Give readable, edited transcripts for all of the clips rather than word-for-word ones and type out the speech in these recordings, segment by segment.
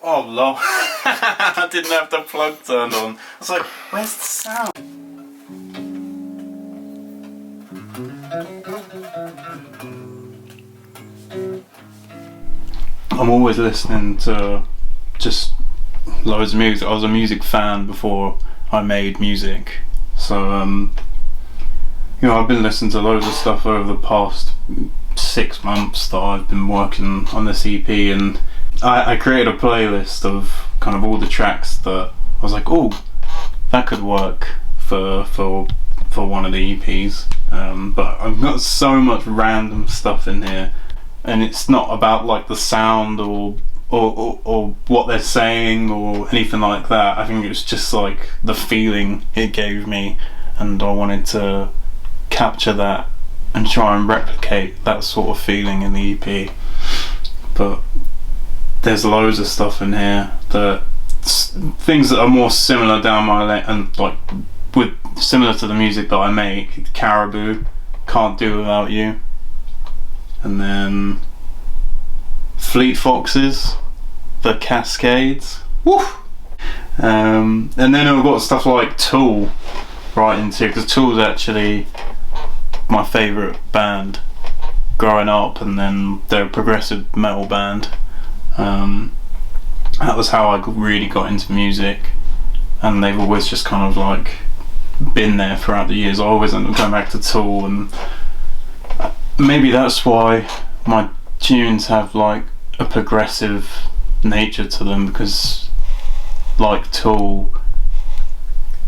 Oh lol. I didn't have the plug turned on. I was like, where's the sound? I'm always listening to just loads of music. I was a music fan before I made music. So you know, I've been listening to loads of stuff over the past 6 months that I've been working on this EP, and I created a playlist of kind of all the tracks that I was like, oh, that could work for one of the EPs. But I've got so much random stuff in here, and it's not about like the sound or what they're saying or anything like that. I think it's just like the feeling it gave me, and I wanted to capture that and try and replicate that sort of feeling in the EP. But there's loads of stuff in here that things that are more similar down my lane and like with similar to the music that I make. Caribou, Can't Do Without You, and then Fleet Foxes, The Cascades. Woo! And then I've got stuff like Tool right into, because Tool's actually my favourite band growing up, and then they're a progressive metal band. That was how I really got into music, and they've always just kind of like been there throughout the years. I always end up going back to Tool, and maybe that's why my tunes have like a progressive nature to them, because like Tool,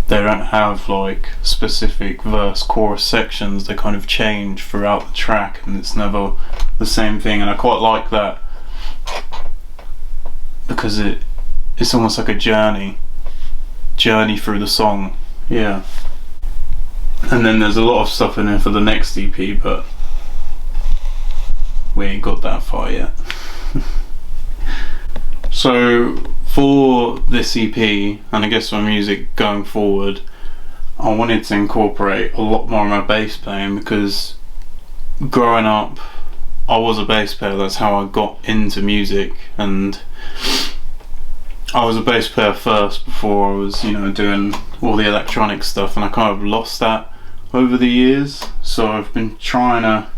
they don't have like specific verse chorus sections. They kind of change throughout the track, and it's never the same thing, and I quite like that, because it's almost like a journey through the song. Yeah. And then there's a lot of stuff in there for the next EP, but we ain't got that far yet. So for this EP, and I guess my music going forward, I wanted to incorporate a lot more of my bass playing, because growing up I was a bass player. That's how I got into music, and I was a bass player first before I was, you know, doing all the electronic stuff, and I kind of lost that over the years. So I've been trying to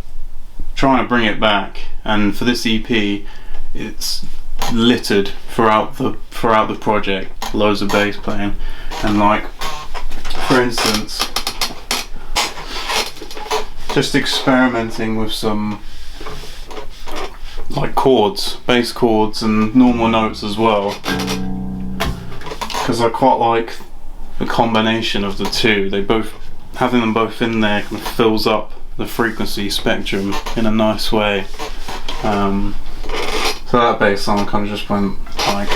bring it back, and for this EP, it's littered throughout the project, loads of bass playing, and like for instance, just experimenting with some like chords, bass chords and normal notes as well, because I quite like the combination of the two. They both, having them both in there kind of fills up the frequency spectrum in a nice way. So that bass line kind of just went like.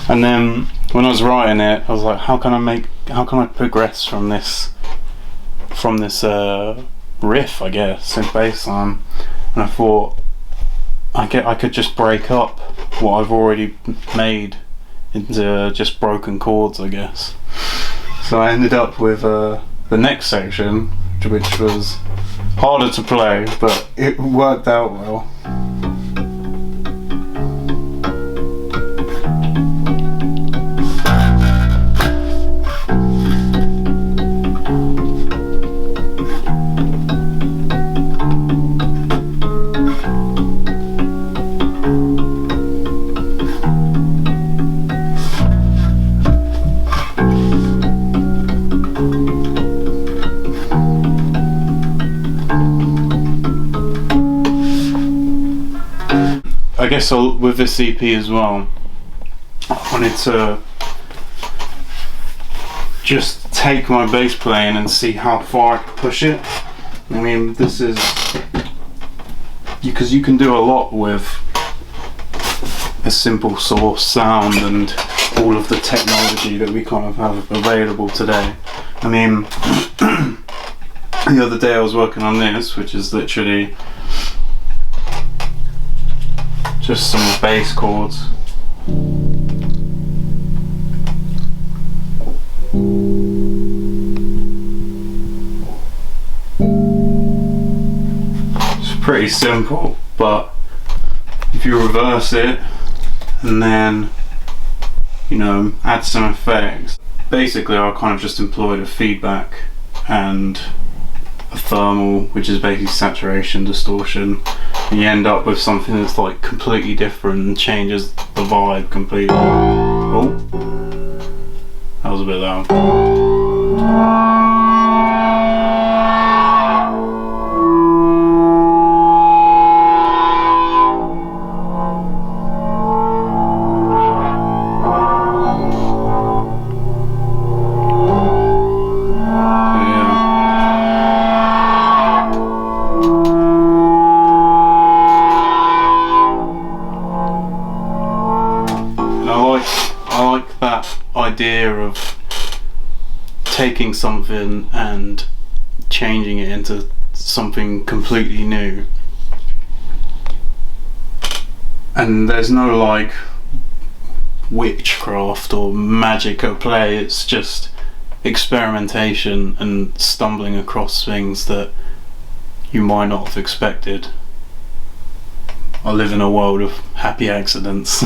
And then when I was writing it, I was like, how can I progress from this riff, I guess, in bass line? And I thought I could just break up what I've already made into just broken chords, I guess. So I ended up with the next section, which was harder to play, but it worked out well. I guess with this EP as well, I wanted to just take my bass playing and see how far I could push it. I mean, this is because you can do a lot with a simple source sound and all of the technology that we kind of have available today. I mean, the other day I was working on this, which is literally just some bass chords. It's pretty simple, but if you reverse it and then, you know, add some effects, basically I kind of just employed a feedback and a thermal, which is basically saturation, distortion, and you end up with something that's like completely different and changes the vibe completely. Oh, that was a bit loud. I like that idea of taking something and changing it into something completely new. And there's no like witchcraft or magic at play, it's just experimentation and stumbling across things that you might not have expected. I live in a world of happy accidents.